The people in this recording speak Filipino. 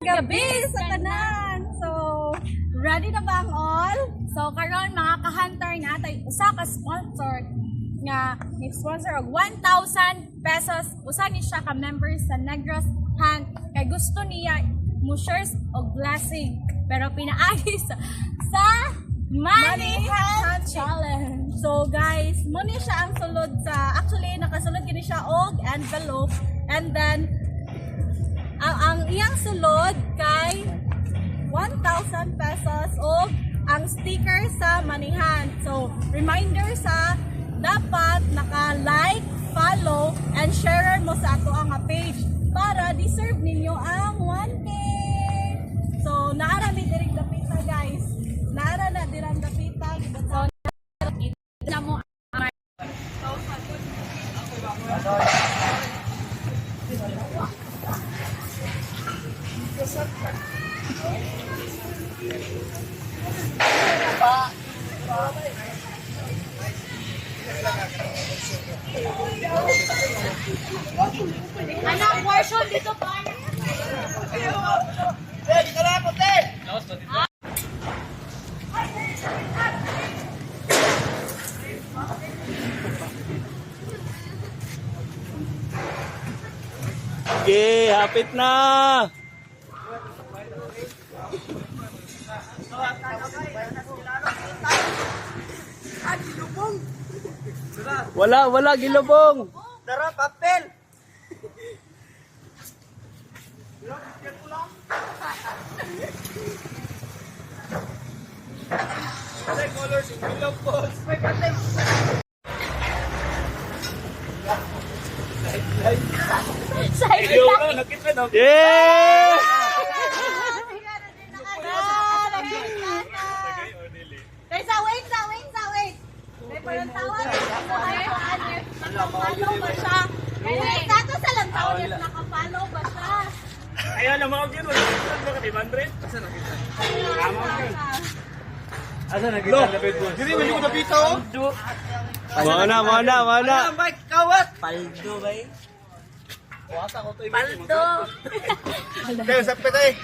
gabi sa tanan. So, ready na ba ang all? So, karon mga ka-hunter nga tay usa ka sponsor nga ni-sponsor og 1,000 pesos. Usa ni siya ka members sa Negros Hunt kay gusto niya mo shares og blessing. Pero pinaagi sa Money Hunt Challenge. So guys, mo ni siya ang sulod sa, actually nakasulod gini siya og envelope, and then ang iyang sulod kay 1,000 pesos o ang sticker sa Money Hunt. So reminder sa dapat naka-like, follow, and share mo sa ato ang page para deserve ninyo ang 1K. So naara mi diri dapita guys. Naara na dirang dapita. So na mo ang anong portion dito pa? Okay, hapit na. Wala gilubong. Dara papel. May colors in bilog po. May patay. Yeah! Wait. May parang tawag. Nakapalo ba siya? Dato sa lang tawag niya, nakapalo ba siya? Ayaw na mga yun. Wala ka 500? Asa na kita? Asa na kita? Dili mo yung napita o? Mana. Ano ba kawat? Paldo ba eh? Paldo. Kaya sa petay.